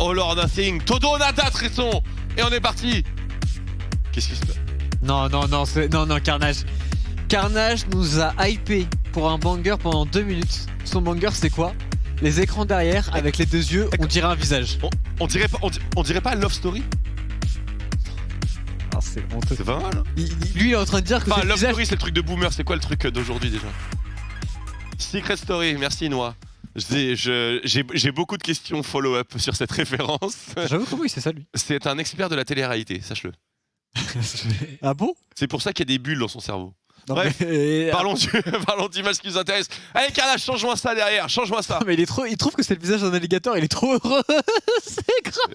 All or Nothing, Todo Nada Tresson. Et on est parti. Qu'est-ce qui se passe? Non, Carnage. Carnage nous a hypé pour un banger pendant 2 minutes. Son banger, c'est quoi? Les écrans derrière, avec les 2 yeux, on dirait un visage. On dirait pas Love Story? Ah, c'est honteux. C'est pas mal, hein. Lui, il est en train de dire que Enfin, c'est le Love visage... Story, c'est le truc de boomer. C'est quoi le truc d'aujourd'hui déjà? Secret Story, merci Noah. J'ai beaucoup de questions follow-up sur cette référence. J'avoue comment il sait ça, lui. C'est un expert de la télé-réalité, sache-le. Ah bon? C'est pour ça qu'il y a des bulles dans son cerveau. Non, Bref, mais... parlons d'images qui nous intéressent. Allez Carnage, change-moi ça derrière, change-moi ça. Non, mais il trouve que c'est le visage d'un alligator, il est trop heureux. C'est grave.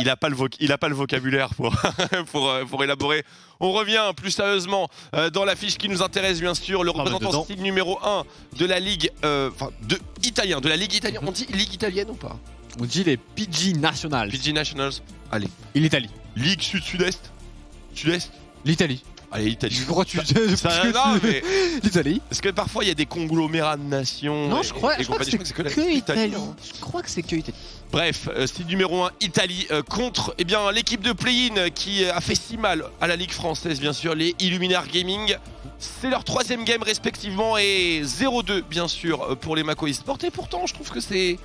Il a pas le vocabulaire pour élaborer. On revient plus sérieusement dans la fiche qui nous intéresse bien sûr. Le représentant style numéro 1 de la Ligue italien, de la Ligue italienne. On dit Ligue italienne ou pas? On dit les PG Nationals. PG Nationals. Allez. L'Italie. Ligue Sud-Sud-Est. Sud-Est. L'Italie. Allez, Italie. Pourquoi tu... Non, mais... L'Italie. Parce que parfois il y a des conglomérats de nations. Non, je crois que c'est que l'Italie. Je crois que c'est que Italie. Bref, style numéro 1, Italie contre l'équipe de play-in qui a fait si mal à la Ligue française, bien sûr, les Illuminar Gaming. C'est leur 3ème game respectivement et 0-2 bien sûr pour les Mako eSport. Et pourtant, je trouve que c'est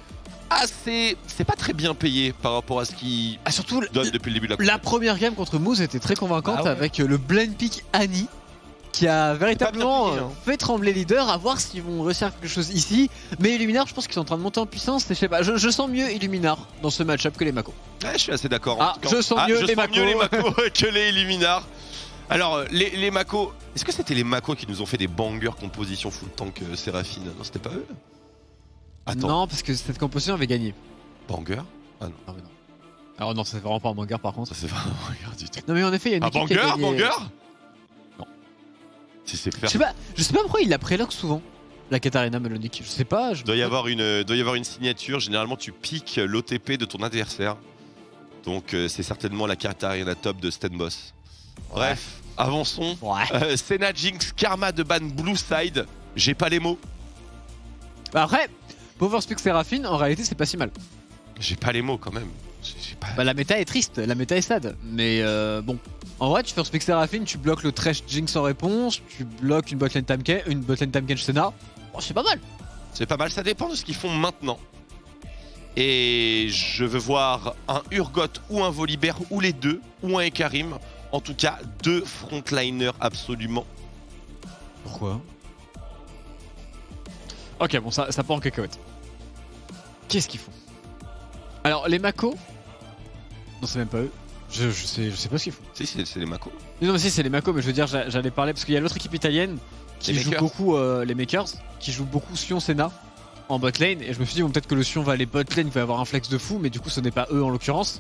pas très bien payé par rapport à ce qu'ils surtout donnent depuis le début de la première game contre Moose était très convaincante avec le blind pick Annie qui a véritablement fait trembler leader. À voir s'ils vont réussir quelque chose ici. Mais Illuminar, je pense qu'ils sont en train de monter en puissance. Et je sais pas, je sens mieux Illuminar dans ce match-up que les Mako. Ouais, je suis assez d'accord. Je sens mieux les Mako que les Illuminar. Alors, les Mako, est-ce que c'était les Mako qui nous ont fait des bangers composition full tank Séraphine? Non, c'était pas eux? Attends. Non, parce que cette composition avait gagné. Banger? Ah non. Ah, non. Alors non, c'est vraiment pas un banger par contre. Ça c'est pas un banger du tout. Non mais en effet, il y a une équipe qui a gagné... banger? Non. Si c'est faire... Je sais pas pourquoi il la préloque souvent, la Katarina Melonic. Je sais pas. Doit y avoir une signature. Généralement, tu piques l'OTP de ton adversaire. Donc c'est certainement la Katarina top de Stenboss. Bref, avançons. Senna Jinx, Karma de ban Blue Side. J'ai pas les mots. Bah après, Power Speak Séraphine, en réalité, c'est pas si mal. J'ai pas les mots quand même. Bah la méta est triste, la méta est sad. Mais bon. En vrai, tu fais Speak Séraphine, tu bloques le Trash Jinx en réponse, tu bloques une botlane Tameken Senna. Bon, c'est pas mal. C'est pas mal, ça dépend de ce qu'ils font maintenant. Et je veux voir un Urgot ou un Volibear ou les deux, ou un Ekarim. En tout cas, 2 frontliners absolument. Pourquoi? Ok, bon, ça part en cacahuète. Qu'est-ce qu'ils font? Alors, les Mako... Non, c'est même pas eux. Je sais pas ce qu'ils font. Si, c'est les Mako. Non, mais si, c'est les Mako, mais je veux dire, j'allais parler parce qu'il y a l'autre équipe italienne qui joue beaucoup, les Makers, qui joue beaucoup Sion Senna en bot lane. Et je me suis dit, bon, peut-être que le Sion va aller bot lane, il va avoir un flex de fou, mais du coup, ce n'est pas eux en l'occurrence.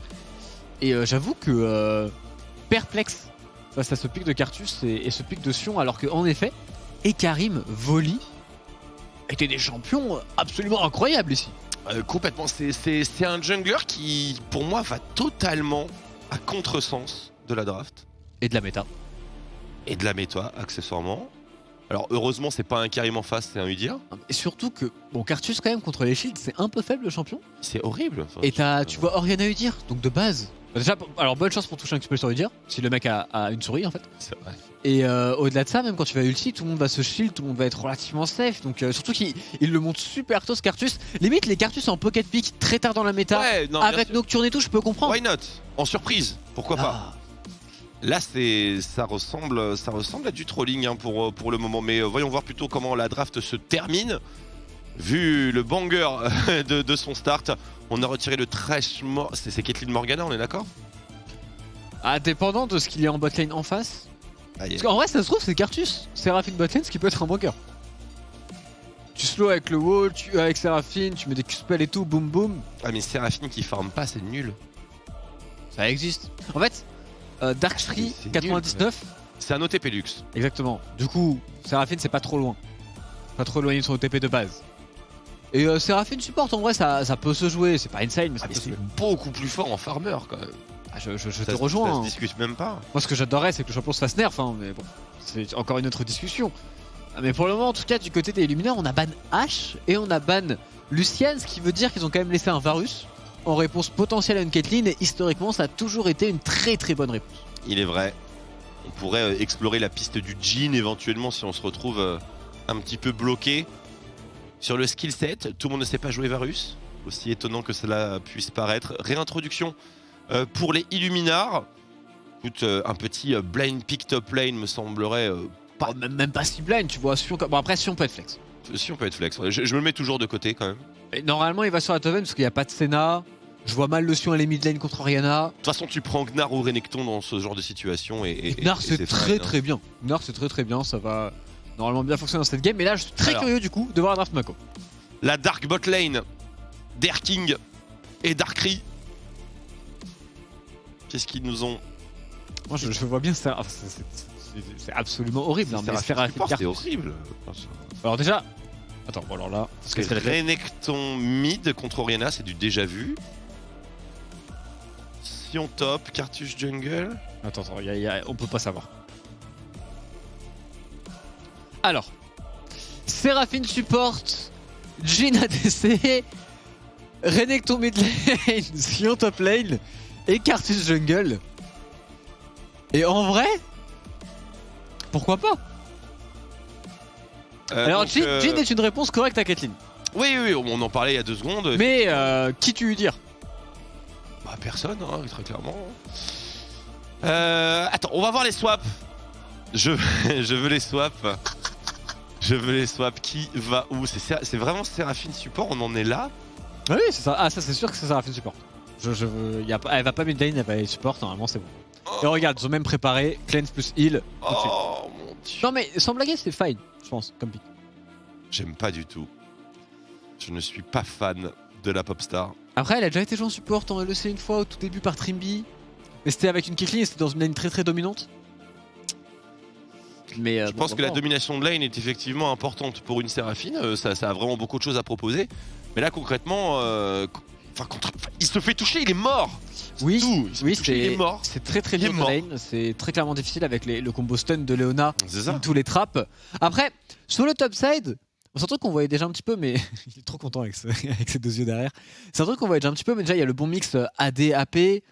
Et j'avoue que perplexe face à ce pic de Cartus et ce pic de Sion, alors qu'en effet, Ekarim, Voli étaient des champions absolument incroyables ici. Complètement, c'est un jungler qui, pour moi, va totalement à contresens de la draft. Et de la méta. Et de la méta, accessoirement. Alors, heureusement, c'est pas un Karim en face, c'est un Udyr. Et surtout que, bon, Cartus, quand même, contre les shields, c'est un peu faible le champion. C'est horrible. Enfin, et tu vois Orianna Udyr, donc de base. Déjà, alors bonne chance pour toucher un exploit sur Udyr, si le mec a une souris en fait. C'est vrai. Et au-delà de ça, même quand tu vas ulti, tout le monde va se shield, tout le monde va être relativement safe. Donc surtout qu'il le monte super tôt ce Cartus. Limite les Cartus en pocket pick très tard dans la méta, avec Nocturne et tout, je peux comprendre. Why not? En surprise, pourquoi pas? Là, ça ressemble à du trolling hein, pour le moment. Mais voyons voir plutôt comment la draft se termine. Vu le banger de son start, on a retiré le trash mort. C'est Caitlyn Morgana, on est d'accord? Ah, dépendant de ce qu'il y a en botlane en face. Parce qu'en vrai, ça se trouve, c'est Cartus. Séraphine botlane, ce qui peut être un banger. Tu slow avec le wall, avec Séraphine, tu mets des Q-spells et tout, boum boum. Ah, mais Séraphine qui farm pas, c'est nul. Ça existe. En fait, Darktree 99. C'est un OTP luxe. Exactement. Du coup, Séraphine, c'est pas trop loin. Pas trop éloigné de son OTP de base. Et Séraphine support, en vrai, ça peut se jouer. C'est pas insane, mais ça peut se jouer. C'est beaucoup plus fort en farmer quand même. Ah, je te rejoins. Ça se discute même pas. Moi, ce que j'adorerais, c'est que le champion se fasse nerf, hein, mais bon, c'est encore une autre discussion. Mais pour le moment, en tout cas, du côté des Illuminars, on a ban H et on a ban Lucian, ce qui veut dire qu'ils ont quand même laissé un Varus en réponse potentielle à une Caitlyn et historiquement ça a toujours été une très très bonne réponse. Il est vrai. On pourrait explorer la piste du Jhin éventuellement si on se retrouve un petit peu bloqué. Sur le skill set, tout le monde ne sait pas jouer Varus, aussi étonnant que cela puisse paraître. Réintroduction pour les Illuminars. Écoute, un petit blind pick top lane me semblerait pas... Même pas si blind, tu vois. Bon après si on peut être flex. Si on peut être flex, je me mets toujours de côté quand même. Et normalement il va sur la top lane parce qu'il n'y a pas de Senna. Je vois mal le Sion aller mid lane contre Orianna. De toute façon tu prends Gnar ou Renekton dans ce genre de situation et Gnar c'est très bien. Gnar c'est très bien, ça va normalement bien fonctionner dans cette game. Mais là je suis très curieux du coup de voir la draft Mako. La Dark Bot Lane, Derking et Darkry. Qu'est-ce qu'ils nous ont... Moi je vois bien ça. C'est absolument horrible. Hein, mais c'est horrible. Alors déjà... Attends, bon alors là... C'est Renekton mid contre Orianna, c'est du déjà vu. Sion top, Cartus jungle. Attends, on peut pas savoir. Alors, Seraphine support, Jhin ADC, Renekton mid lane, Sion top lane et Cartus jungle. Et en vrai, pourquoi pas? Alors Jhin est une réponse correcte à Caitlyn. Oui, on en parlait il y a 2 secondes. Mais qui tu veux dire? Bah personne, hein, très clairement. Attends, on va voir les swaps. Je veux les swaps. Je veux les swaps. Qui va où? C'est vraiment Seraphine support, on en est là? Oui, c'est ça. Ah ça c'est sûr que c'est Seraphine support. Elle va pas mid lane, elle va aller support, normalement c'est bon. Et regarde, ils ont même préparé cleanse plus heal. Oh mon dieu. Non mais sans blaguer c'est fine, je pense, comme pick. J'aime pas du tout. Je ne suis pas fan de la pop star. Après elle a déjà été jouée en support, on le sait une fois au tout début par Trimby. Mais c'était avec une Caitlyn et c'était dans une lane très dominante. Mais je pense que la domination de lane est effectivement importante pour une Seraphine, ça a vraiment beaucoup de choses à proposer. Mais là concrètement, il se fait toucher, il est mort. Oui, mort. C'est très dur de lane, c'est très clairement difficile avec le combo stun de Leona, tous les traps. Après, sur le top side, c'est un truc qu'on voyait déjà un petit peu, mais il est trop content avec ses 2 yeux derrière. C'est un truc qu'on voyait déjà un petit peu, mais déjà il y a le bon mix AD, AP,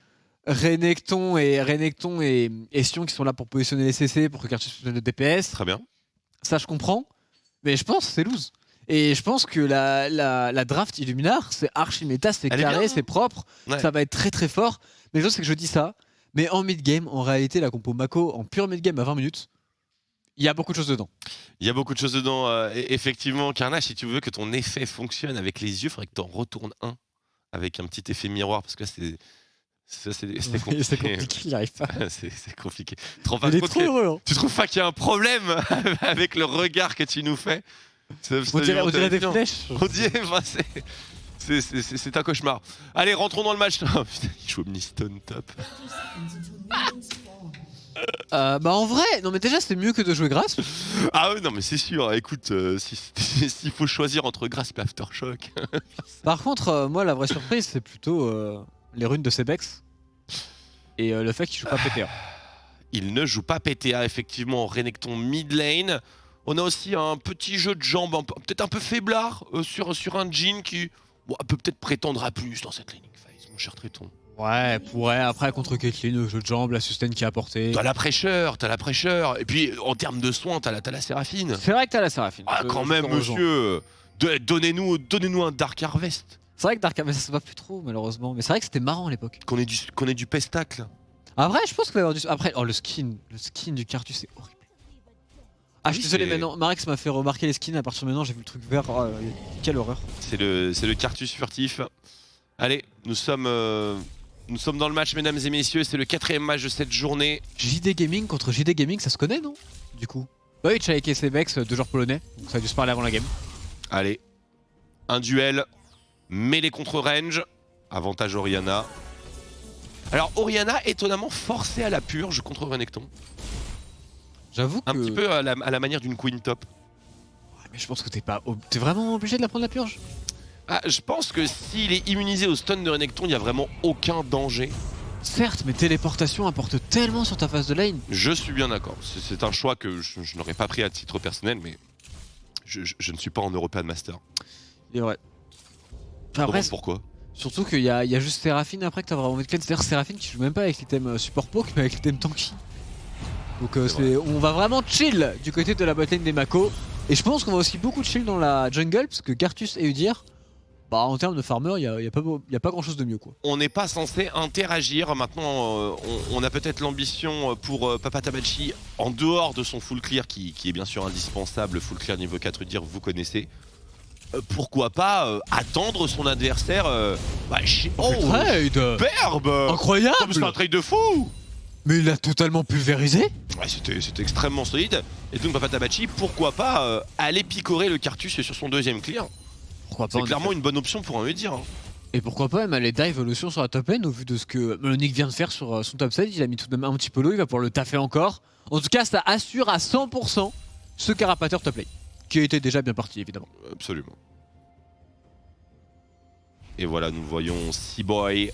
Renekton et Sion qui sont là pour positionner les CC, pour que Cartus le DPS. Très bien. Ça je comprends, mais je pense que c'est loose. Et je pense que la draft Illuminar, c'est archi méta, c'est carré, c'est propre, ça va être très fort. Mais le truc c'est que je dis ça, mais en mid-game, en réalité, la compo Mako en pure mid-game à 20 minutes, il y a beaucoup de choses dedans. Il y a beaucoup de choses dedans, effectivement. Carnage, si tu veux que ton effet fonctionne avec les yeux, il faudrait que tu en retournes un avec un petit effet miroir, parce que là c'est compliqué. C'est compliqué, il n'y arrive pas. c'est compliqué. Il est trop heureux. Hein. Tu trouves pas qu'il y a un problème avec le regard que tu nous fais? On dirait des flèches. On dirait, c'est un cauchemar. Allez, rentrons dans le match. Oh, putain, il joue Omnistone top. Bah en vrai, non mais déjà c'est mieux que de jouer Grasp. Ah oui, non mais c'est sûr. Écoute, s'il faut choisir entre Grasp et Aftershock. Par contre, moi la vraie surprise c'est plutôt les runes de Sebex et le fait qu'il joue pas PTA. Il ne joue pas PTA, effectivement. Renekton mid lane. On a aussi un petit jeu de jambes, peut-être un peu faiblard sur un Jhin qui peut peut-être prétendre à plus dans cette laning phase, mon cher Tréton. Ouais, après contre Caitlyn, le jeu de jambes, la sustain qui a apporté. T'as la fraîcheur. Et puis en termes de soins, t'as la Séraphine. C'est vrai que t'as la Séraphine. Ah, quand même, monsieur. Donnez-nous un Dark Harvest. C'est vrai que Dark Harvest, ça va plus trop, malheureusement. Mais c'est vrai que c'était marrant à l'époque. Qu'on ait du pestacle. Après, je pense qu'il va y avoir du. Après, le skin du Cartus, c'est horrible. Ah, je suis désolé, maintenant, Marex m'a fait remarquer les skins. À partir de maintenant, j'ai vu le truc vert. Oh, quelle horreur. C'est le Cartus furtif. Allez, nous sommes dans le match, mesdames et messieurs. C'est le 4ème match de cette journée. JD Gaming contre JD Gaming, ça se connaît, non? Du coup. Bah oui, Tchaïk et Sebex, 2 joueurs polonais. Donc ça a dû se parler avant la game. Allez, un duel. Mêlée contre range. Avantage Orianna. Alors, Orianna, étonnamment forcée à la purge contre Renekton. J'avoue que... Un petit peu à la manière d'une Queen top. Ouais, mais je pense que t'es vraiment obligé de la prendre la purge. Ah, je pense que s'il est immunisé au stun de Renekton, il n'y a vraiment aucun danger. Certes, mais téléportation apporte tellement sur ta phase de lane. Je suis bien d'accord. C'est un choix que je n'aurais pas pris à titre personnel, mais je ne suis pas en European Master. Il est vrai. Après, pourquoi? Surtout qu'il y a juste Seraphine après que t'as vraiment envie de cleanse. C'est-à-dire Seraphine qui joue même pas avec l'item support poke mais avec l'item tanky. Donc on va vraiment chill du côté de la botlane des Mako. Et je pense qu'on va aussi beaucoup chill dans la jungle parce que Cartus et Udyr, bah en termes de farmer, il y a pas grand chose de mieux quoi. On n'est pas censé interagir. Maintenant, on a peut-être l'ambition pour Papa Tabachi en dehors de son full clear qui est bien sûr indispensable. Full clear niveau 4 Udyr, vous connaissez. Pourquoi pas attendre son adversaire Trade superbe. incroyable. C'est un trade de fou. Mais il a totalement pulvérisé. Ouais, c'était extrêmement solide. Et donc Papa Tabachi, pourquoi pas aller picorer le Cartus sur son deuxième clear. C'est clairement une bonne option pour un Udyr. Hein. Et pourquoi pas même aller dive Lucian sur la top lane au vu de ce que Melonic vient de faire sur son top side. Il a mis tout de même un petit peu l'eau, il va pouvoir le taffer encore. En tout cas, ça assure à 100% ce carapateur top lane. Qui était déjà bien parti évidemment. Absolument. Et voilà, nous voyons Seaboy.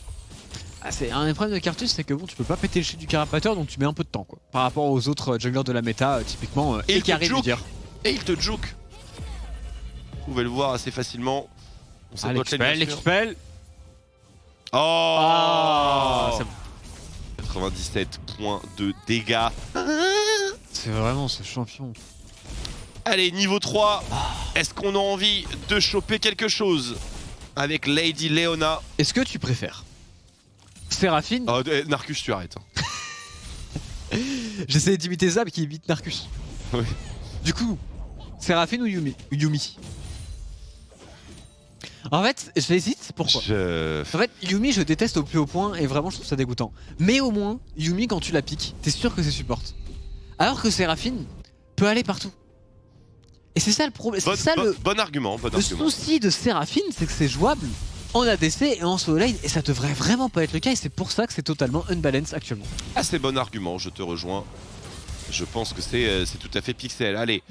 C'est un des problèmes de Cartus, c'est que bon, tu peux pas péter le shit du carapateur donc tu mets un peu de temps quoi. Par rapport aux autres junglers de la méta, typiquement Et il carré te dire. Et il te juke. Vous pouvez le voir assez facilement. On l'expel. Oh, c'est bon. 97 points de dégâts. C'est vraiment ce champion. Allez, niveau 3. Est-ce qu'on a envie de choper quelque chose avec Lady Leona? Est-ce que tu préfères Seraphine? Oh, Narcus, tu arrêtes. J'essaie d'imiter Zab qui imite Narcus. Oui. Du coup, Seraphine ou Yumi? En fait, j'hésite. Pourquoi? En fait, Yumi, je déteste au plus haut point et vraiment, je trouve ça dégoûtant. Mais au moins, Yumi, quand tu la piques, t'es sûr que c'est support. Alors que Seraphine peut aller partout. Et c'est ça le problème. Bon argument. Le souci de Seraphine, c'est que c'est jouable en ADC et en solo lane et ça devrait vraiment pas être le cas et c'est pour ça que c'est totalement unbalanced actuellement. Ah, c'est bon argument, je te rejoins. Je pense que c'est tout à fait pixel. Allez,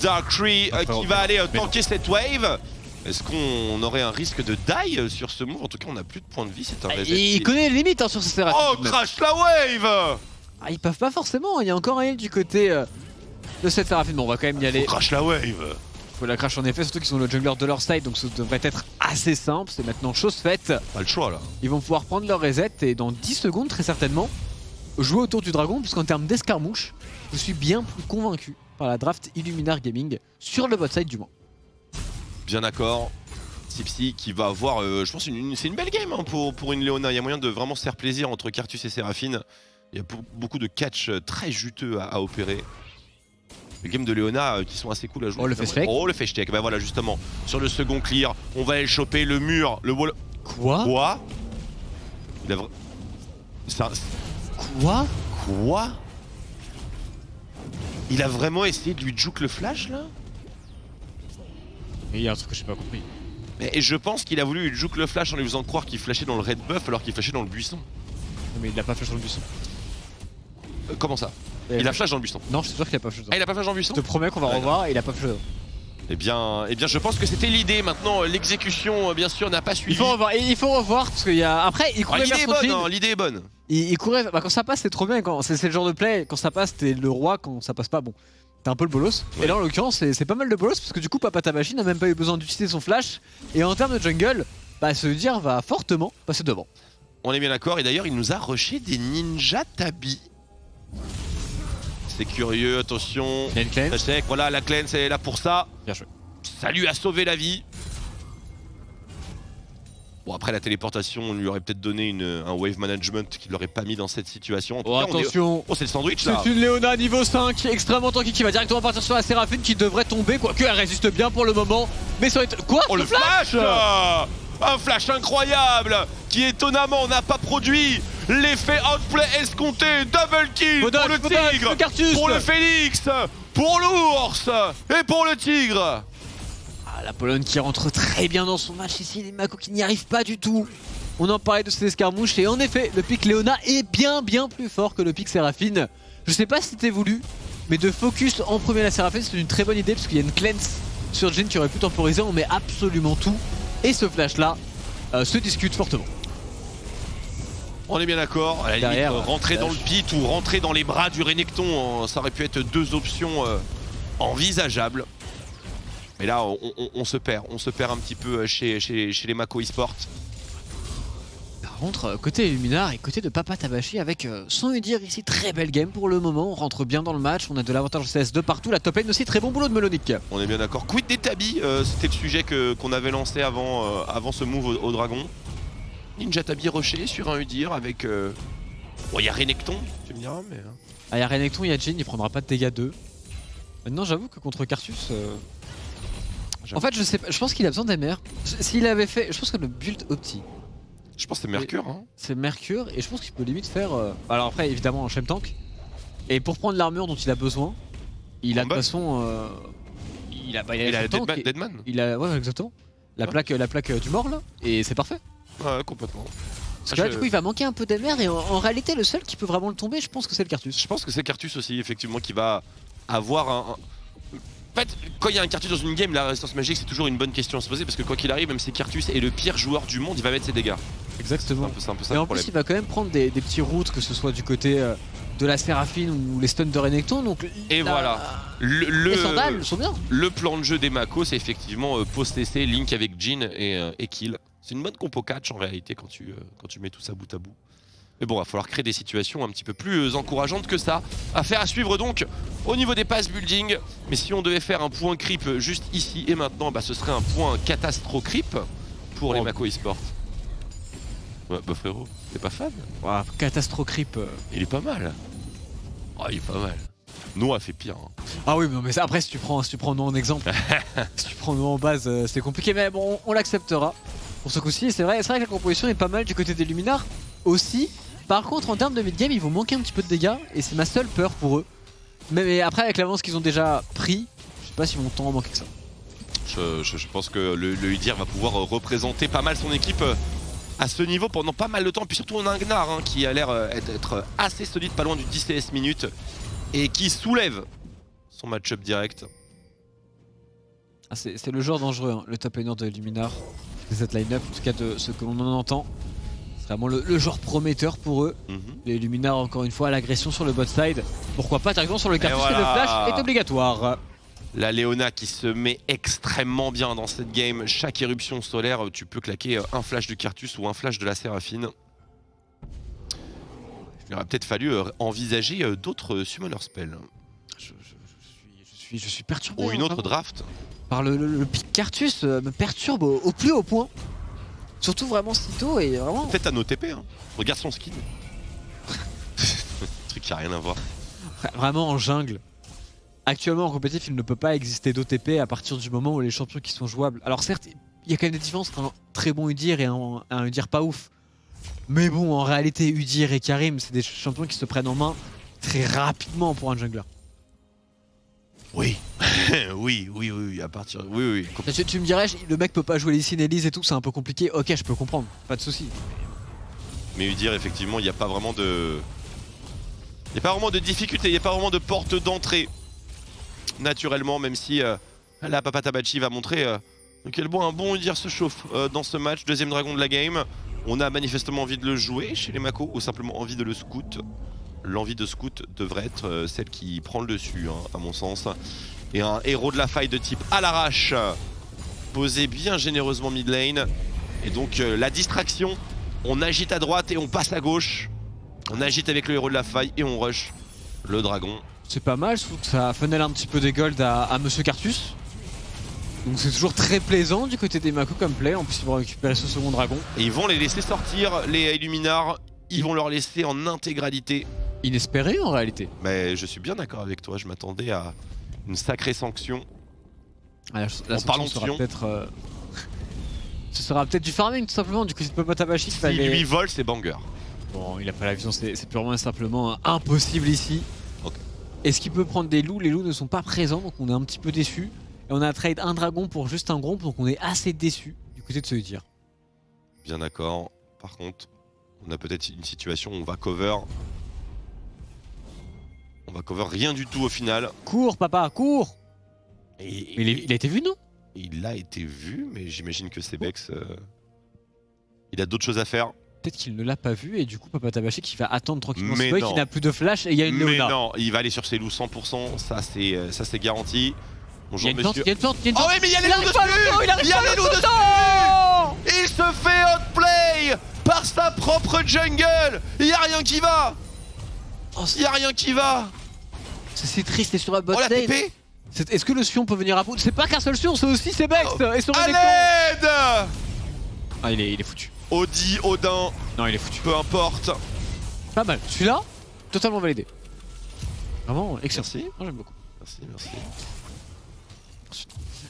Darktree qui va aller tanker cette wave. Est-ce qu'on aurait un risque de die sur ce move? En tout cas, on n'a plus de points de vie, c'est un reset. Il connaît les limites sur ce Seraphine. Oh, crash la wave. Ils peuvent pas forcément, il y a encore un heal du côté de cette Seraphine. Bon, on va quand même y aller. Crash la wave. Faut la crash en effet, surtout qu'ils sont le jungler de leur side, donc ça devrait être assez simple. C'est maintenant chose faite. Pas le choix là. Ils vont pouvoir prendre leur reset et dans 10 secondes, très certainement, jouer autour du dragon, puisqu'en termes d'escarmouche, je suis bien plus convaincu par la draft Illuminar Gaming, sur le bot side du moins. Bien d'accord. Tipsy qui va avoir, je pense, c'est une belle game hein, pour une Leona. Il y a moyen de vraiment se faire plaisir entre Cartus et Seraphine. Il y a beaucoup de catch très juteux à opérer. Les games de Leona qui sont assez cool à jouer. Oh le fake. Oh le fake. Bah voilà justement, sur le second clear, on va aller choper le mur, le wall. Quoi Il a ça... Quoi Il a vraiment essayé de lui juke le flash là? Il y a un truc que j'ai pas compris. Et je pense qu'il a voulu lui juke le flash en lui faisant croire qu'il flashait dans le red buff alors qu'il flashait dans le buisson. Mais il a pas flash dans le buisson. Comment ça? Il a flash dans le buisson. Non, je suis sûr qu'il a pas flash dans le buisson. Ah, il a pas flash dans le buisson? Je te promets qu'on va revoir et il a pas flash dans. Eh bien, je pense que c'était l'idée. Maintenant, l'exécution, bien sûr, n'a pas suivi. Il faut revoir parce qu'il y a. Après, il courait vers son feed. L'idée est bonne. Il courait. Bah, quand ça passe, c'est trop bien. C'est le genre de play. Quand ça passe, t'es le roi. Quand ça passe pas, bon, t'es un peu le bolos. Ouais. Et là, en l'occurrence, c'est pas mal de bolos parce que du coup, Papa Tabachi n'a même pas eu besoin d'utiliser son flash. Et en termes de jungle, bah, se dire va fortement passer devant. On est bien d'accord. Et d'ailleurs, il nous a rushé des ninja tabi. C'est curieux, attention. Voilà, la cleanse elle est là pour ça. Bien joué. Ça lui a sauvé la vie. Bon, après la téléportation, on lui aurait peut-être donné un wave management qu'il l'aurait pas mis dans cette situation. En tout cas, attention. Oh, c'est le sandwich là. C'est une Leona niveau 5, extrêmement tanky qui va directement partir sur la Séraphine qui devrait tomber, quoique elle résiste bien pour le moment. Mais ça va être. Quoi? Oh, le flash un flash incroyable qui étonnamment n'a pas produit l'effet outplay escompté. Double kill pour le tigre, pour le phénix, pour l'ours et pour le tigre. Ah, la Pologne qui rentre très bien dans son match ici, les Mako qui n'y arrivent pas du tout. On en parlait de ces escarmouches et en effet, le pick Leona est bien plus fort que le pick Séraphine. Je sais pas si c'était voulu, mais de focus en premier la Séraphine c'est une très bonne idée parce qu'il y a une cleanse sur Jhin qui aurait pu temporiser, on met absolument tout. Et ce flash là se discute fortement. On est bien d'accord, à la derrière, limite, rentrer dans le pit ou rentrer dans les bras du Renekton, ça aurait pu être deux options envisageables. Mais là, on se perd un petit peu chez les Mako eSport. Par contre, côté Luminar et côté de Papa Tabachi avec sans lui dire ici, très belle game pour le moment. On rentre bien dans le match, on a de l'avantage en CS de partout. La top lane aussi, très bon boulot de Melonic. On est bien d'accord. Quid des Tabi, c'était le sujet qu'on avait lancé avant ce move au dragon. Ninja Tabi rushé sur un Udyr avec... Bon, il y a Renekton, tu me diras, mais... Ah, il y a Renekton, il y a Jhin, il prendra pas de dégâts 2. Maintenant, j'avoue que contre Cartus... En fait, je sais pas, je pense qu'il a besoin d'MR. S'il avait fait... Je pense que le build opti... Je pense que c'est Mercure. Hein. C'est Mercure, et je pense qu'il peut limite faire... Alors après, évidemment, en Shem Tank. Et pour prendre l'armure dont il a besoin, il a de toute façon... Il a Deadman. Il a... Ouais, exactement. La plaque du mort, là. Et c'est parfait. Ouais, complètement. Parce que là, du coup, il va manquer un peu d'MR, et en réalité, le seul qui peut vraiment le tomber, je pense que c'est le Cartus. Je pense que c'est Cartus aussi, effectivement, qui va avoir un... En fait, quand il y a un Cartus dans une game, la résistance magique, c'est toujours une bonne question à se poser, parce que quoi qu'il arrive, même si Cartus est le pire joueur du monde, il va mettre ses dégâts. Exactement. C'est un peu ça et le en problème. plus, il va quand même prendre des petits routes, que ce soit du côté de la Séraphine ou les stuns de Renekton. Donc, et voilà. Les sandales sont bien. Le plan de jeu des Mako, c'est effectivement post-TC, Link avec Jhin et Kill. C'est une bonne compo catch en réalité quand tu mets tout ça bout à bout. Mais bon, il va falloir créer des situations un petit peu plus encourageantes que ça. Affaire à suivre donc au niveau des passes building. Mais si on devait faire un point creep juste ici et maintenant, bah, ce serait un point catastro creep pour les Mako eSport. Ouais, bah frérot, t'es pas fan? Wow, catastro creep. Il est pas mal. Oh, il est pas mal. Noah fait pire. Hein. Ah oui, mais après, si tu prends nous en exemple, si tu prends nous en base, c'est compliqué. Mais bon, on l'acceptera. Pour ce coup-ci, c'est vrai que la composition est pas mal du côté des Luminars aussi. Par contre, en termes de mid-game, ils vont manquer un petit peu de dégâts et c'est ma seule peur pour eux. Mais après, avec l'avance qu'ils ont déjà pris, je sais pas s'ils vont tant en manquer que ça. Je pense que le Udyr va pouvoir représenter pas mal son équipe à ce niveau pendant pas mal de temps. Puis surtout, on a un Gnar hein, qui a l'air d'être assez solide, pas loin du 10 CS minutes et qui soulève son match-up direct. Ah, c'est le joueur dangereux, hein, le top laner de Luminar. De cette line-up, en tout cas de ce que l'on en entend. C'est vraiment le genre prometteur pour eux. Les Luminars, encore une fois, l'agression sur le bot side. Pourquoi pas directement sur le Cartus, voilà. Le flash est obligatoire. La Leona qui se met extrêmement bien dans cette game. Chaque éruption solaire, tu peux claquer un flash du Cartus ou un flash de la Séraphine. Il aurait peut-être fallu envisager d'autres summoner spells. Je suis perturbé. Ou une autre draft. Par le pic Cartus me perturbe au plus haut point. Surtout vraiment si tôt et vraiment... Peut-être un OTP, hein. Regarde son skin. Truc qui a rien à voir. Vraiment en jungle. Actuellement en compétitif, il ne peut pas exister d'OTP à partir du moment où les champions qui sont jouables. Alors certes, il y a quand même des différences entre un très bon Udyr et un Udyr pas ouf. Mais bon, en réalité, Udyr et Karim, c'est des champions qui se prennent en main très rapidement pour un jungler. Oui, oui, à partir... Oui. Tu me dirais, le mec peut pas jouer les Lee Sin, Elise et tout, c'est un peu compliqué. Ok, je peux comprendre, pas de soucis. Mais Udyr, effectivement, il n'y a pas vraiment de... Il n'y a pas vraiment de difficulté, il n'y a pas vraiment de porte d'entrée. Naturellement, même si là, Papa Tabachi va montrer quel bon un bon Udyr se chauffe dans ce match. Deuxième dragon de la game. On a manifestement envie de le jouer chez les Mako ou simplement envie de le scout. L'envie de scout devrait être celle qui prend le dessus, hein, à mon sens. Et un héros de la faille de type à l'arrache, posé bien généreusement mid lane. Et donc la distraction, on agite à droite et on passe à gauche. On agite avec le héros de la faille et on rush le dragon. C'est pas mal, je trouve que ça funnel un petit peu des golds à Monsieur Cartus. Donc c'est toujours très plaisant du côté des Mako comme play. En plus ils vont récupérer ce second dragon. Et ils vont les laisser sortir, les Illuminars. Ils vont leur laisser en intégralité. Inespéré en réalité. Mais je suis bien d'accord avec toi, je m'attendais à une sacrée sanction. Ah, la sanction sera peut-être... Ce sera peut-être du farming tout simplement, du côté de Papa Tabachi. Si lui vole, c'est banger. Bon, il a pas la vision, c'est purement et simplement impossible ici. Okay. Est-ce qu'il peut prendre des loups? Les loups ne sont pas présents, donc on est un petit peu déçus. Et on a trade un dragon pour juste un gromp, donc on est assez déçus du côté de ce Udyr. Bien d'accord. Par contre, on a peut-être une situation où on va cover. On va cover rien du tout au final. Cours papa, cours. Mais il a été vu, non? Il a été vu, mais j'imagine que Sebex... il a d'autres choses à faire. Peut-être qu'il ne l'a pas vu et du coup Papa Tabachi qui va attendre tranquillement ce qu'il n'a plus de flash et il y a une Leona. Mais non, il va aller sur ses loups 100%, ça c'est garanti. Bonjour Il y a une monsieur. plante, il y a une Oh plante. oui mais il y a les Il loups arrive dessus. pas le temps, il arrive y a pas les le loups dessus. temps. Il se fait outplay par sa propre jungle. Il y a rien qui va. Oh, Il y a rien qui va. c'est triste, et sur la bot Oh la lane. TP. Est-ce que le Sion peut venir à bout? C'est pas qu'un seul Sion, c'est aussi Sebex et son À Renekton. l'aide. Ah, il est foutu. Audi, Odin, Non, il est foutu. peu importe. Pas mal. Celui-là, totalement validé. Vraiment excellent. Merci. Moi, j'aime beaucoup. Merci.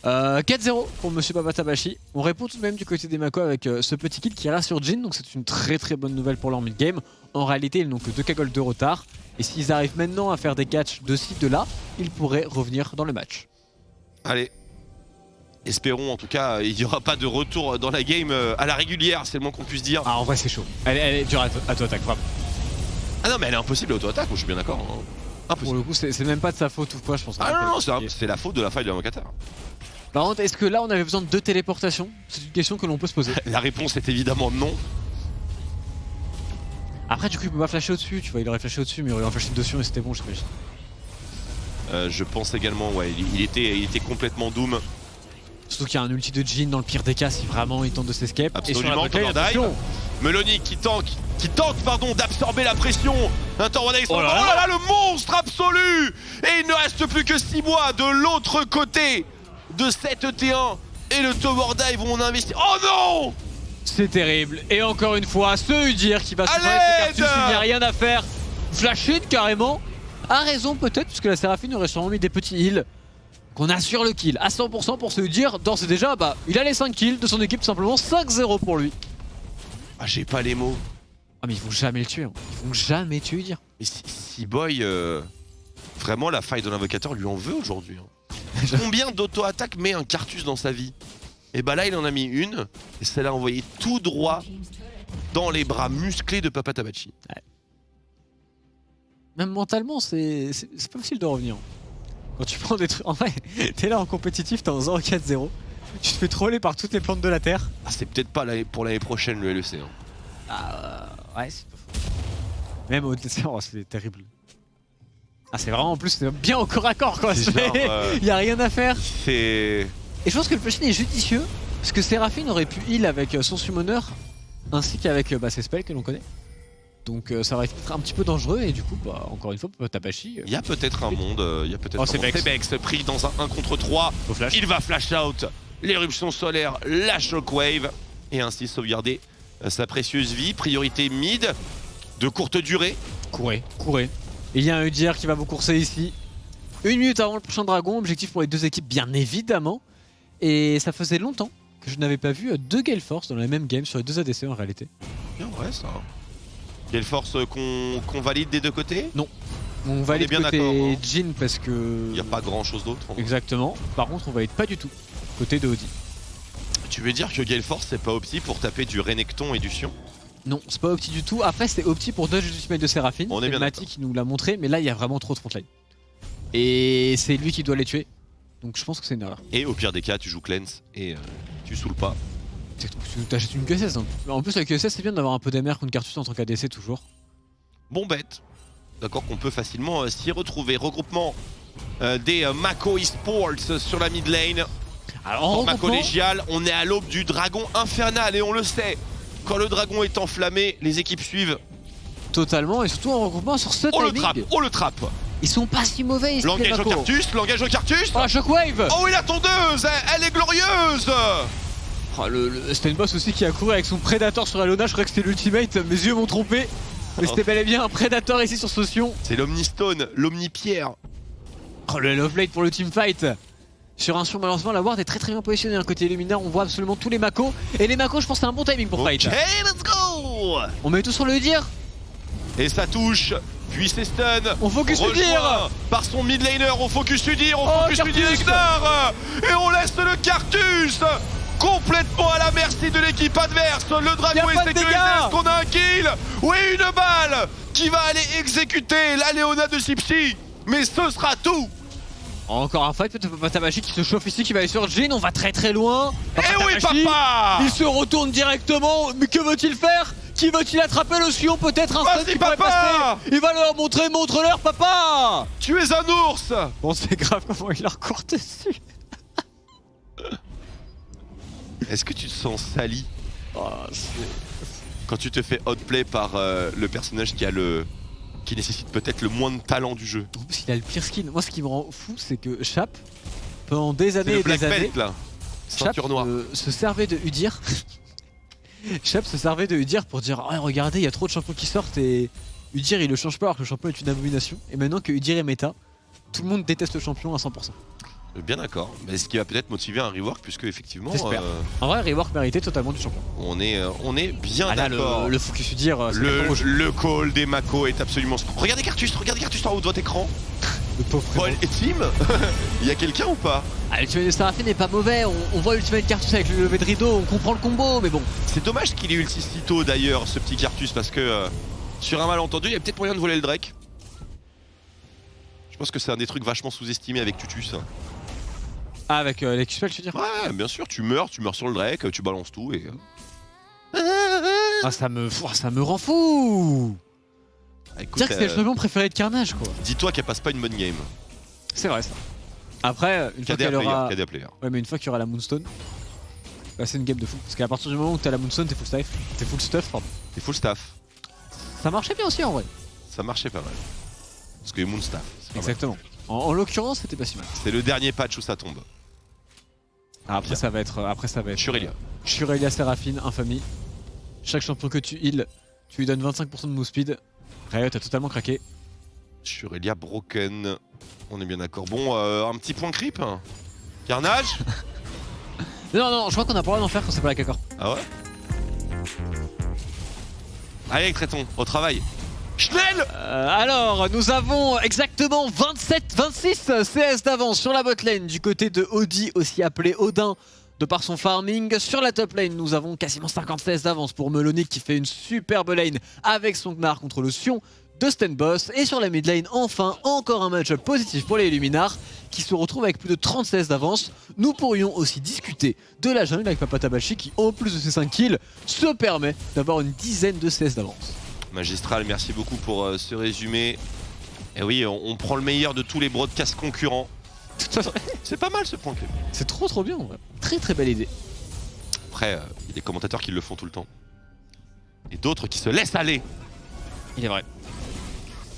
4-0 pour Monsieur Babatabashi. On répond tout de même du côté des Mako avec ce petit kill qui reste sur Jhin, donc c'est une très bonne nouvelle pour leur mid-game. En réalité, ils n'ont que 2 cagoles de retard, et s'ils arrivent maintenant à faire des catchs de ci, de là, ils pourraient revenir dans le match. Allez. Espérons en tout cas, il n'y aura pas de retour dans la game à la régulière, c'est le moins qu'on puisse dire. Ah, en vrai, c'est chaud. Elle est dure à auto-attaque, vraiment. Ah non mais elle est impossible à auto-attaque, moi je suis bien d'accord. Hein. Pour Impossible. le coup, c'est même pas de sa faute ou quoi, je pense. Ah non, c'est la faute de la faille de l'invocateur. Par contre, est-ce que là, on avait besoin de 2 téléportations? C'est une question que l'on peut se poser. La réponse est évidemment non. Après, du coup, il peut pas flasher au-dessus, tu vois, il aurait flashé au-dessus, mais il aurait flashé dessus et c'était bon, j'imagine. Je pense également, ouais, il était complètement doom. Surtout qu'il y a un ulti de Jhin dans le pire des cas si vraiment il tente de s'escape. Absolument, et sur la botlane, Dive. Melony qui tente d'absorber la pression. Un Tornado, Oh là là. le monstre absolu. Et il ne reste plus que 6 mois de l'autre côté de cette T1. Et le Tower Dive où on investit. Oh non! C'est terrible. Et encore une fois, ce Udyr qui va se À faire avec l'aide. Cartus, il n'y a rien à faire. Flash in carrément. A raison peut-être, puisque la Séraphine aurait sûrement mis des petits heals. Qu'on assure le kill à 100% pour se dire, d'ores et déjà, bah, il a les 5 kills de son équipe, tout simplement 5-0 pour lui. Ah, j'ai pas les mots. Ah mais ils vont jamais le tuer, hein. Ils vont jamais tuer Udyr. Mais si Boy, vraiment la faille de l'invocateur lui en veut aujourd'hui. Hein. Combien d'auto-attaque met un Cartus dans sa vie? Et bah là il en a mis une, et ça l'a envoyé tout droit dans les bras musclés de Papa Tabachi. Ouais. Même mentalement, c'est pas facile de revenir. Quand tu prends des trucs... En vrai, t'es là en compétitif, t'es en 0-4-0. Tu te fais troller par toutes les plantes de la terre. Ah, c'est peut-être pas pour l'année prochaine le LEC. Hein. Ouais, c'est pas faux. Même au DLC, oh, c'est terrible. Ah, c'est vraiment en plus c'est bien au corps à corps quoi. C'est genre, y a rien à faire. C'est... Et je pense que le push est judicieux parce que Séraphine aurait pu heal avec son summoner ainsi qu'avec ses spells que l'on connaît. Donc ça aurait été un petit peu dangereux et du coup, bah, encore une fois, Tabachi. Il y a peut-être un monde, il y a peut-être Oh, un c'est monde. Sebex pris dans un 1 contre 3. Il va flash out l'éruption solaire, la shockwave et ainsi sauvegarder sa précieuse vie. Priorité mid de courte durée. Courez. Il y a un Udyr qui va vous courser ici. 1 minute avant le prochain dragon, objectif pour les deux équipes bien évidemment. Et ça faisait longtemps que je n'avais pas vu 2 Gale Force dans la même game sur les 2 ADC en réalité. Bien vrai ça. Quelle force qu'on valide des deux côtés? Non. On valide bien côté d'accord, hein. Jhin parce que... Il n'y a pas grand chose d'autre. Hein. Exactement. Par contre on valide pas du tout côté de Audi. Tu veux dire que Gale Force c'est pas opti pour taper du Renekton et du Sion? Non, c'est pas opti du tout. Après c'est opti pour dodge ultimate de Séraphine. On est bien Mati d'accord. qui nous l'a montré, mais là il y a vraiment trop de frontline. Et c'est lui qui doit les tuer. Donc je pense que c'est une erreur. Et au pire des cas tu joues cleanse et tu saoules pas. Tu t'achètes une QSS. Hein. En plus avec QSS c'est bien d'avoir un peu d'MR contre Cartus en tant qu'ADC toujours. Bon bête. D'accord qu'on peut facilement s'y retrouver. Regroupement des Mako Esports sur la mid lane. Alors en Format regroupement, collégial, on est à l'aube du dragon infernal et on le sait. Quand le dragon est enflammé, les équipes suivent. totalement et surtout en regroupement sur ce timing. Oh le trap. Ils sont pas si mauvais ici les L'engage au Mako. Cartus, l'engage au Cartus. Oh la Shockwave. Oh oui la tondeuse, elle est glorieuse. Oh, c'était une boss aussi qui a couru avec son Predator sur Alona, je croyais que c'était l'ultimate, mes yeux m'ont trompé. Mais c'était bel et bien un Predator ici sur ce Sion. C'est l'Omnistone, l'Omnipierre. Oh le Love Blade pour le teamfight. Sur un Sion malheureusement la ward est très bien positionnée. Côté Luminaire on voit absolument tous les Mako. Et les Mako je pense que c'est un bon timing pour fight. Ok, let's go. On met tout sur le Udyr. Et ça touche. Puis c'est stun. On focus Rejoint Udyr. par son mid laner, on focus Udyr, on Oh, focus Cartus. Udyr Ignar. Et on laisse le Cartus complètement à la merci de l'équipe adverse. Le Y dragon a est pas de sécurisé, dégâts. est-ce qu'on a un kill? Oui, une balle qui va aller exécuter la Léona de Sipsi. Mais ce sera tout. Encore un fight peut-être Papa Tabachi qui se chauffe ici, qui va aller sur Jhin, on va très loin. Eh oui Tabachi, papa. il se retourne directement, mais que veut-il faire? Qui veut-il attraper le Sion? Peut-être un Vas-y, stun qui pourrait papa. passer. Il va leur montrer, montre-leur papa. Tu es un ours. Bon c'est grave comment il leur court dessus. Est-ce que tu te sens sali Oh, quand tu te fais outplay par le personnage qui nécessite peut-être le moins de talent du jeu? parce qu'il a le pire skin. Moi, ce qui me rend fou, c'est que Chap, pendant des années C'est le et black des années, belt là. Chap Ceinture noire. se servait de Udyr. Chap se servait de Udyr pour dire oh, regardez, il y a trop de champions qui sortent et Udyr il le change pas alors que le champion est une abomination. Et maintenant que Udyr est méta, tout le monde déteste le champion à 100%. Bien d'accord, mais ce qui va peut-être motiver un rework puisque effectivement J'espère. En vrai, rework méritait totalement du champion. on est bien Ah là, d'accord. le focus Udyr, Le call des Mako est absolument... Regardez Cartus en haut de votre écran. le pauvre Paul frérot. et Tim, il y a quelqu'un ou pas? Ah, l'ultimate de Seraphine n'est pas mauvais, on voit l'ultimate Cartus avec le lever de rideau, on comprend le combo, mais bon. C'est dommage qu'il ait ulti si tôt d'ailleurs ce petit Cartus parce que sur un malentendu il y a peut-être moyen de voler le Drake. Je pense que c'est un des trucs vachement sous-estimés avec Tutus. Ah, avec les Q-spells, tu veux dire? Ouais, bien sûr, tu meurs sur le Drake, tu balances tout et... Ah, ça me rend fou. Écoute, Dire que c'est le champion préféré de Carnage, quoi. dis-toi qu'elle passe pas une bonne game. C'est vrai, ça. Après, une fois KDA qu'elle player, aura... KDA player. Ouais, mais une fois qu'il y aura la Moonstone, bah, c'est une game de fou. Parce qu'à partir du moment où t'as la Moonstone, t'es full stuff, pardon. Et full staff, Ça marchait bien aussi en vrai. ça marchait pas mal. Parce que Moon staff, c'est pas mal. Exactement. En l'occurrence, c'était pas si mal. C'est le dernier patch où ça tombe. Après, Bien. ça va être. Shurelia. Shurelia Seraphine, infamie. Chaque champion que tu heal, tu lui donnes 25% de move speed. Riot a totalement craqué. Shurelia broken. On est bien d'accord. Bon, un petit point creep. Carnage. Non, je crois qu'on a pas le droit d'en faire quand c'est pas la K-Corp. Ah ouais. Allez, traitons, au travail. Schnell. Alors, nous avons exactement 26 CS d'avance sur la bot lane du côté de Audi, aussi appelé Odin, de par son farming. Sur la top lane, nous avons quasiment 50 CS d'avance pour Melonic qui fait une superbe lane avec son Gnar contre le Sion de Stenboss. Et sur la mid lane, enfin, encore un match positif pour les Illuminars qui se retrouvent avec plus de 30 CS d'avance. Nous pourrions aussi discuter de la jungle avec Papa Tabachi qui, en plus de ses 5 kills, se permet d'avoir une dizaine de CS d'avance. Magistral, merci beaucoup pour ce résumé. Et oui, on prend le meilleur de tous les broadcasts concurrents. C'est pas mal ce point clip. C'est trop bien, en vrai. Très belle idée. Après, il y a des commentateurs qui le font tout le temps. Et d'autres qui se laissent aller. Il est vrai.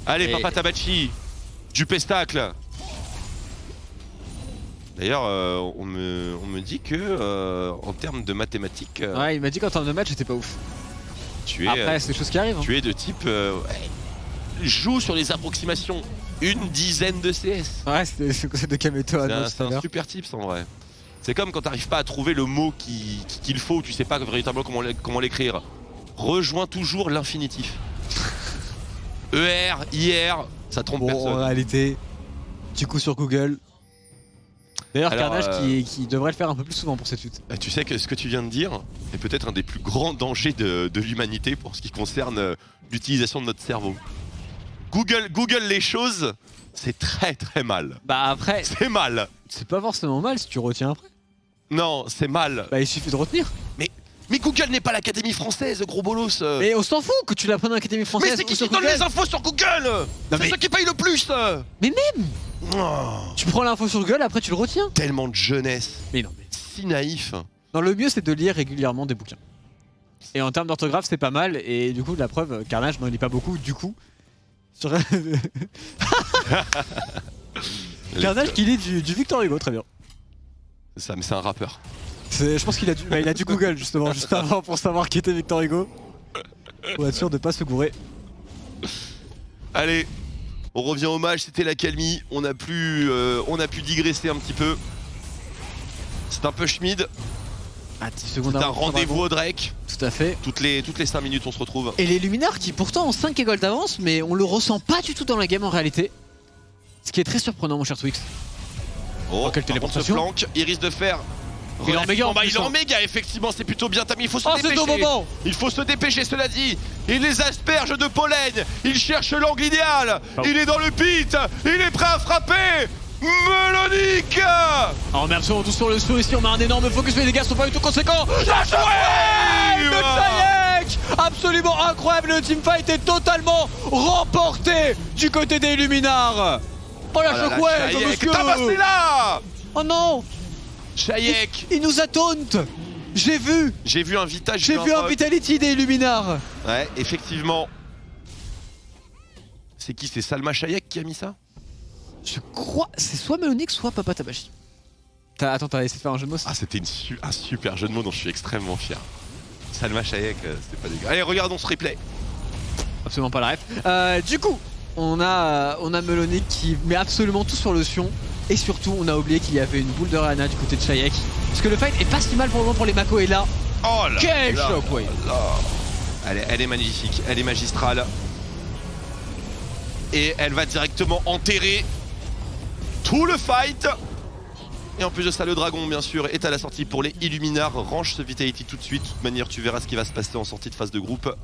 Allez, Et- Papa Tabachi, du pestacle. D'ailleurs, on me dit que en termes de mathématiques, Ouais, il m'a dit qu'en termes de match, j'étais pas ouf. tu es, Après, c'est des choses qui arrivent. Hein. tu es de type joue sur les approximations. Une dizaine de CS. Ouais, c'est de Kameto à C'est un super tips en vrai. C'est comme quand t'arrives pas à trouver le mot qu'il faut, tu sais pas véritablement comment l'écrire. Rejoins toujours l'infinitif. ER, IR, ça trompe Bon, en personne. réalité, du coup sur Google. D'ailleurs, Alors, Carnage qui devrait le faire un peu plus souvent pour cette suite. Tu sais que ce que tu viens de dire est peut-être un des plus grands dangers de l'humanité pour ce qui concerne l'utilisation de notre cerveau. Google les choses, c'est très mal. Bah après, C'est mal. c'est pas forcément mal si tu retiens après. Non, c'est mal. Bah il suffit de retenir. Mais Google n'est pas l'Académie française, gros bolos. Mais on s'en fout que tu l'apprennes à l'Académie française. Mais c'est ou qui sur donne Google. les infos sur Google? C'est mais- ça qui paye le plus. Mais même, Oh, tu prends l'info sur Google, après tu le retiens. tellement de jeunesse. Mais non, mais. Si naïf. Non, le mieux c'est de lire régulièrement des bouquins. Et en termes d'orthographe, c'est pas mal. Et du coup, la preuve, Carnage n'en lit pas beaucoup. Du coup, sur... Carnage qui lit du Victor Hugo, très bien. C'est ça, mais c'est un rappeur. Je pense qu'il a il a dû Google justement juste avant pour savoir qui était Victor Hugo. Pour être sûr de pas se gourer. Allez, on revient au match, c'était l'accalmie. On a pu digresser un petit peu. C'est un peu schmid. Ah, 10 secondes C'est un avant. rendez-vous au Drake. Tout à fait. Toutes les 5 minutes, on se retrouve. Et les Luminars qui pourtant ont 5 égoles d'avance, mais on le ressent pas du tout dans la game en réalité. Ce qui est très surprenant, mon cher Twix. Oh, quelle par contre, ce téléportation. flank, il risque de faire. Il est en méga en Bah, plus, il est en hein. méga, effectivement, c'est plutôt bien tamé. Il faut se Oh, c'est dépêcher. au moment. Il faut se dépêcher, cela dit. Il les asperge de pollen. Il cherche l'angle idéal. Oh. Il est dans le pit. Il est prêt à frapper. Melonic. Alors merci, on tous sur le saut ici, on a un énorme focus, mais les dégâts sont pas du tout conséquents. La Ouais, de Chayek, absolument incroyable, le teamfight est totalement remporté du côté des Luminars. Oh la shockwave, monsieur. Tabassez là. Oh non, Chayek. il nous a taunt. J'ai vu un Vita, J'ai vu un Vitality des Illuminars. Ouais, effectivement. C'est qui? C'est Salma Hayek qui a mis ça? Je crois, c'est soit Melonix, soit Papa Tabashi. Attends, t'as essayé de faire un jeu de mots? Ah, c'était un super jeu de mots dont je suis extrêmement fier. Salma Hayek, c'était pas dégueu. Allez, regardons ce replay. Absolument pas la ref. Du coup, on a Melonic qui met absolument tout sur le Sion. Et surtout, on a oublié qu'il y avait une boule de Rana du côté de Hayek. Parce que le fight est pas si mal pour le moment pour les Mako. Et là, oh là quel là shockwave! Elle est magnifique, elle est magistrale. Et elle va directement enterrer tout le fight. Et en plus de ça, le dragon, bien sûr, est à la sortie pour les Illuminars. Range ce Vitality tout de suite. De toute manière, tu verras ce qui va se passer en sortie de phase de groupe.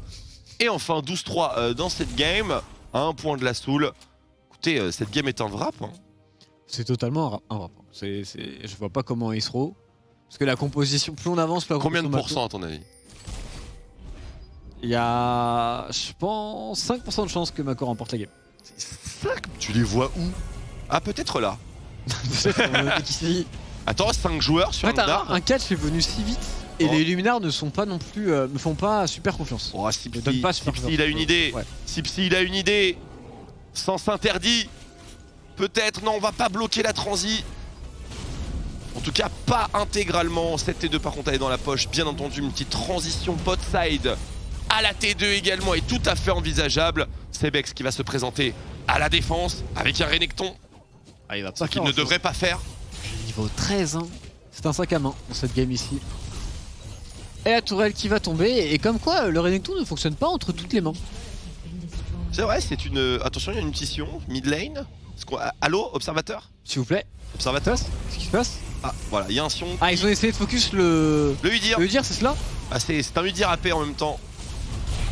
Et enfin, 12-3 dans cette game. À un point de la Soul. Écoutez, cette game est un wrap. Hein. C'est totalement un wrap. Je vois pas comment Isro. Parce que la composition, plus on avance, plus la Combien de pourcents à ton avis? Il y a, je pense, 5% de chance que Mako remporte la game. 5? Tu les vois où? Ah, peut-être là. Ici. Attends, 5 joueurs sur un catch est venu si vite. Et les Illuminars ne sont pas non plus, ne font pas super confiance. Oh, Sipsy, il a une idée. Ouais. Sipsy, il a une idée. Sens interdit. Peut-être, non, on va pas bloquer la transi. En tout cas, pas intégralement. Cette T2 par contre, elle est dans la poche. Bien entendu, une petite transition bot side à la T2 également est tout à fait envisageable. C'est Bex qui va se présenter à la défense avec un Renekton. Ah, il va pas ce qu'il ne devrait pas faire. Niveau 13, hein. C'est un sac à main dans cette game ici. Et la tourelle qui va tomber. Et comme quoi, le Renekton ne fonctionne pas entre toutes les mains. C'est vrai, c'est une... Attention, il y a une mission, mid lane. Allô, observateur? S'il vous plaît. Observateur? Qu'est-ce qui se passe? Ah, voilà, il y a un sion. Ah, ils ont essayé de focus le Udyr. Le Udyr, c'est cela? Ah, c'est un Udyr AP en même temps.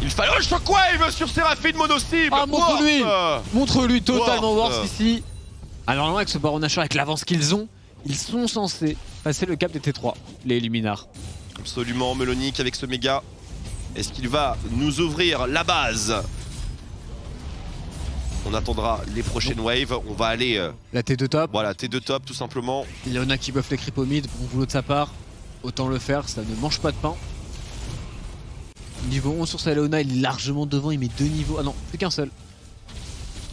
Il fallait... Oh, shockwave sur Séraphine mono-cible. Ah, montre-lui. Montre-lui totalement Worse ici. Alors normalement avec ce Baron Nashor, avec l'avance qu'ils ont, ils sont censés passer le cap des T3, les Illuminars. Absolument, Melonic avec ce méga. Est-ce qu'il va nous ouvrir la base? On attendra les prochaines waves, on va aller... la T2 top. Voilà, T2 top tout simplement. Leona qui buff les creep au mid, bon boulot de sa part. Autant le faire, ça ne mange pas de pain. Niveau 11 sur sa Leona, il est largement devant, il met 2 niveaux. Ah non, plus qu'un seul.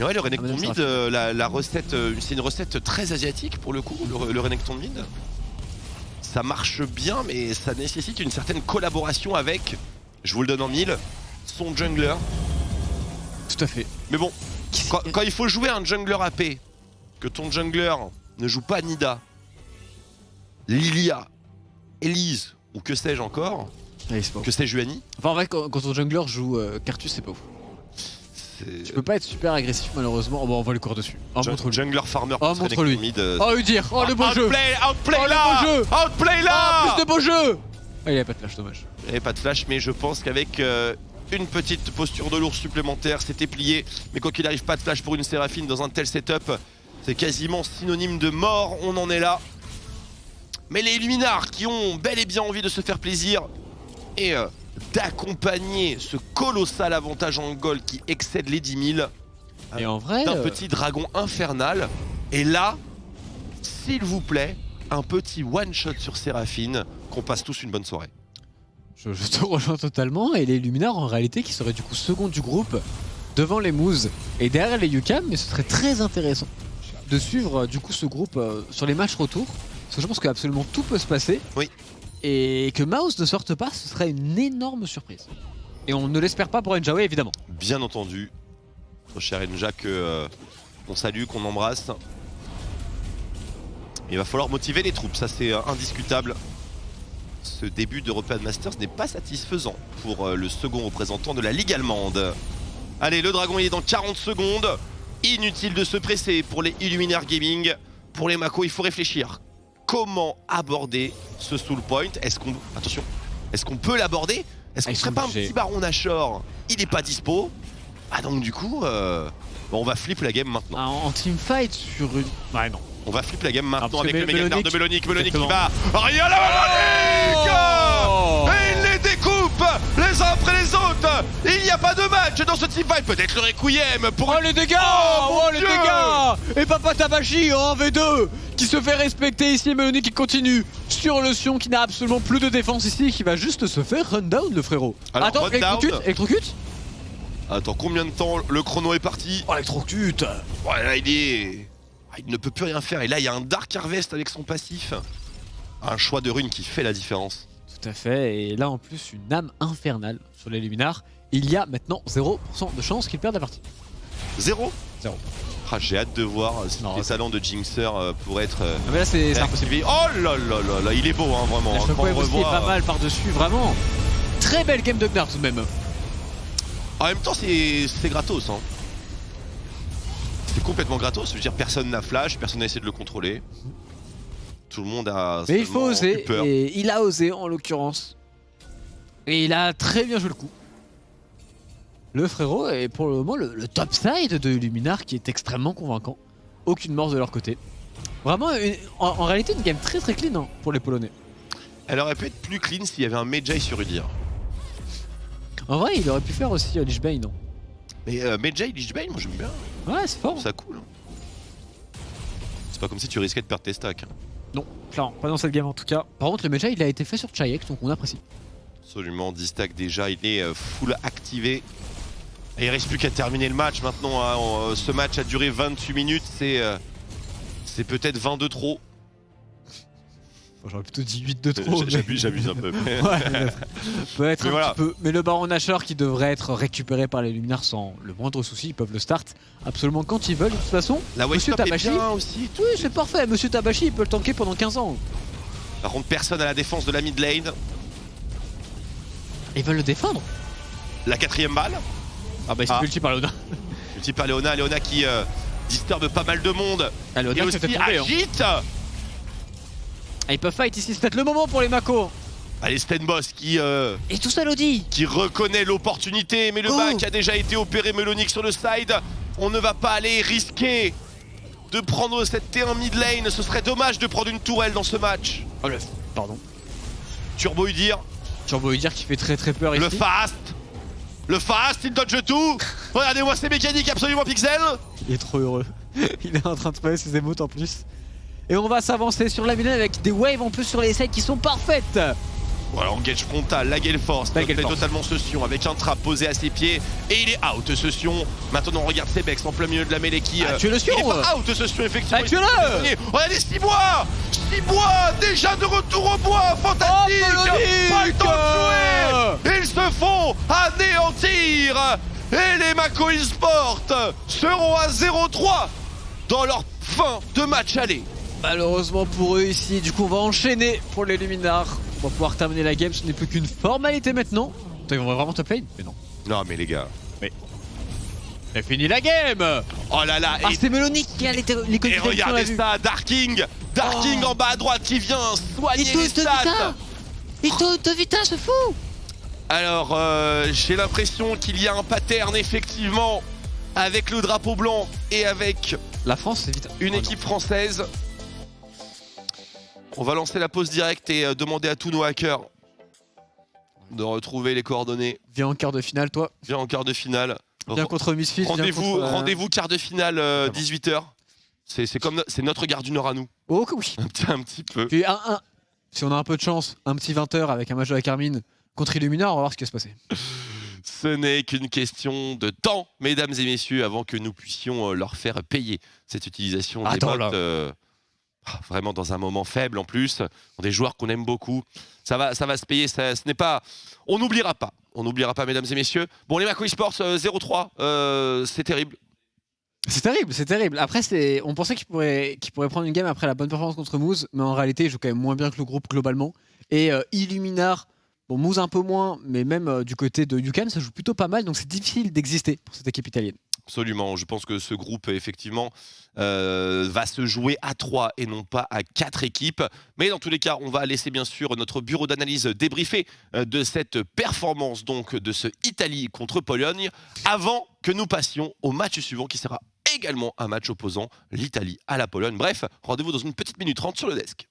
Et ouais, le Renekton mid, la recette, c'est une recette très asiatique pour le coup, le Renekton mid. Ça marche bien, mais ça nécessite une certaine collaboration avec, je vous le donne en mille, son jungler. Tout à fait. Mais bon, quand il faut jouer un jungler AP, que ton jungler ne joue pas Nida, Lilia, Elise ou que sais-je encore, que sais-je Juani. Enfin en vrai, quand ton jungler joue Cartus, c'est pas ouf. Tu peux pas être super agressif malheureusement. Oh bon, on va lui courir dessus. Oh, montre-lui. Jungler farmer. Oh, montre-lui. Oh, Udyr. Oh, le beau jeu. Outplay là. Outplay là. Oh, plus de beau jeu. Ah, il avait pas de flash, dommage. Il avait pas de flash, mais je pense qu'avec une petite posture de l'ours supplémentaire, c'était plié. Mais quoi qu'il arrive, pas de flash pour une Séraphine dans un tel setup. C'est quasiment synonyme de mort. On en est là. Mais les Illuminars qui ont bel et bien envie de se faire plaisir et d'accompagner ce colossal avantage en gold qui excède les 10 000 et en vrai, d'un petit dragon infernal. Et là, s'il vous plaît, un petit one-shot sur Séraphine, qu'on passe tous une bonne soirée. Je te rejoins totalement, et les Illuminars en réalité qui seraient du coup second du groupe, devant les Moose et derrière les UCAM, mais ce serait très intéressant de suivre du coup ce groupe sur les matchs retour, parce que je pense qu'absolument tout peut se passer. Oui. Et que Mouse ne sorte pas, ce serait une énorme surprise. Et on ne l'espère pas pour Enjawe évidemment. Bien entendu. Notre cher Enja qu'on salue, qu'on embrasse. Il va falloir motiver les troupes, ça c'est indiscutable. Ce début d'European Masters n'est pas satisfaisant pour le second représentant de la Ligue allemande. Allez, le dragon il est dans 40 secondes. Inutile de se presser pour les Illuminar Gaming. Pour les Mako, il faut réfléchir. Comment aborder ce soul point? Est-ce qu'on... Attention, est-ce qu'on peut l'aborder? Est-ce qu'on serait pas un petit Baron Nashor? Il est pas dispo. Ah donc du coup, bon, on va flip la game maintenant. En teamfight sur une... Ouais non. On va flip la game maintenant avec le Méganar de Melonic. Melonic qui va... Rien la Melonic. Et il les découpe les uns après les autres. Il n'y a pas de match dans ce team fight. Peut-être le Requiem pour... Oh les dégâts! Oh, mon les Dieu! dégâts! Et Papa Tabashi en 1v2 qui se fait respecter ici, Melony qui continue sur le Sion qui n'a absolument plus de défense ici, qui va juste se faire run down le frérot. Alors, attends, électrocute? Attends, combien de temps le chrono est parti? Oh électrocute! Ouais, là il ne peut plus rien faire. Et là il y a un Dark Harvest avec son passif. Un choix de rune qui fait la différence. Tout à fait, et là en plus une âme infernale sur les Luminars. Il y a maintenant 0% de chance qu'ils perdent la partie. 0. Zéro. J'ai hâte de voir si les talents de Jinxer pourraient être... Ah mais là c'est impossible. Oh là là là là, il est beau hein, vraiment. Là, je Quand on revoit... pas mal par-dessus, vraiment. Très belle game de Gnar tout de même. En même temps c'est gratos hein. C'est complètement gratos, je veux dire personne n'a flash, personne n'a essayé de le contrôler. Tout le monde a... Mais il faut oser, eu peur. et il a osé en l'occurrence. Et il a très bien joué le coup. Le frérot est pour le moment le top side de Luminar qui est extrêmement convaincant. Aucune mort de leur côté. Vraiment, en réalité, une game très très clean hein, pour les Polonais. Elle aurait pu être plus clean s'il y avait un Medjay sur Udyr. En vrai, il aurait pu faire aussi Lich Bane, non? Mais Medjay, Lich Bane, moi j'aime bien. Ouais, c'est fort. Ça cool. C'est pas comme si tu risquais de perdre tes stacks. Non, clairement, pas dans cette game en tout cas. Par contre, le Medjay, il a été fait sur Chayek, donc on apprécie. Absolument, 10 stacks déjà, il est full activé. Et il reste plus qu'à terminer le match maintenant. Hein. Ce match a duré 28 minutes, c'est peut-être 20 de trop. J'aurais plutôt dit 8 de trop. J'abuse un peu. Mais... ouais, peut-être un voilà. petit peu. Mais le Baron Nashor qui devrait être récupéré par les Luminars sans le moindre souci, ils peuvent le start absolument quand ils veulent. De toute façon, la Monsieur Tabashi aussi. Oui, c'est parfait. Monsieur Tabashi, il peut le tanker pendant 15 ans. Par contre, personne à la défense de la mid lane. Ils veulent le défendre. La 4ème balle. Ah bah il s'est multi par Léona. Multi par Léona. Léona qui disturbe pas mal de monde. Ah, Léona et aussi agite. Ah, ils peuvent fight ici, c'est peut-être le moment pour les Mako. Allez, Stenboss qui... Et tout ça, Lodi. Qui reconnaît l'opportunité, mais le back a déjà été opéré. Melonic sur le side. On ne va pas aller risquer de prendre cette T1 mid lane. Ce serait dommage de prendre une tourelle dans ce match. Oh, pardon. Turbo Udyr. Turbo Udyr qui fait très très peur ici. Le fast, il dodge tout. Regardez-moi ces mécaniques absolument pixel. Il est trop heureux. Il est en train de faire ses émotes en plus. Et on va s'avancer sur la mid lane avec des waves en plus sur les sides qui sont parfaites. Voilà, engage frontal, la Gale Force, fait totalement ce Sion avec un trap posé à ses pieds et il est out ce Sion. Maintenant on regarde Sebex en plein milieu de la mêlée qui... tu le Sion. Il est pas out ce Sion effectivement. Tu-le. Regardez 6 mois 6 mois déjà de retour au bois, fantastique. Pas le temps de jouer. Ils se font anéantir et les Mako eSport seront à 0-3 dans leur fin de match aller. Malheureusement pour eux ici, du coup on va enchaîner pour les Luminars. On va pouvoir terminer la game, ce n'est plus qu'une formalité maintenant. Ils vont vraiment top lane? Mais non. Non mais les gars. Mais... C'est fini la game. Oh là là. Ah c'est Melonic qui a les et regardez ça, Darking en bas à droite qui vient soigner les stats. Il te vita, c'est fou. Alors j'ai l'impression qu'il y a un pattern effectivement avec le drapeau blanc et avec la France, c'est vite. Une équipe française. On va lancer la pause directe et demander à tous nos hackers de retrouver les coordonnées. Viens en quart de finale, toi. Viens en quart de finale. Viens contre Misfits. Rendez-vous quart de finale 18h. C'est notre gare du Nord à nous. Oh que oui. Un petit peu. Puis si on a un peu de chance, un petit 20h avec un match de la Carmine contre Illuminar, on va voir ce qui va se passer. Ce n'est qu'une question de temps, mesdames et messieurs, avant que nous puissions leur faire payer cette utilisation des bots. Vraiment dans un moment faible en plus, dans des joueurs qu'on aime beaucoup. Ça va se payer, ce n'est pas... On n'oubliera pas. On n'oubliera pas, mesdames et messieurs. Bon, les Mako eSports 0-3, c'est terrible. C'est terrible, c'est terrible. Après, on pensait qu'il pourrait prendre une game après la bonne performance contre Moose, mais en réalité, il joue quand même moins bien que le groupe globalement. Et Illuminar, bon, Moose un peu moins, mais même du côté de Yukan, ça joue plutôt pas mal, donc c'est difficile d'exister pour cette équipe italienne. Absolument, je pense que ce groupe, effectivement, va se jouer à 3 et non pas à 4 équipes. Mais dans tous les cas, on va laisser bien sûr notre bureau d'analyse débriefer de cette performance donc de ce Italie contre Pologne avant que nous passions au match suivant qui sera également un match opposant l'Italie à la Pologne. Bref, rendez-vous dans une petite minute 30 sur le desk.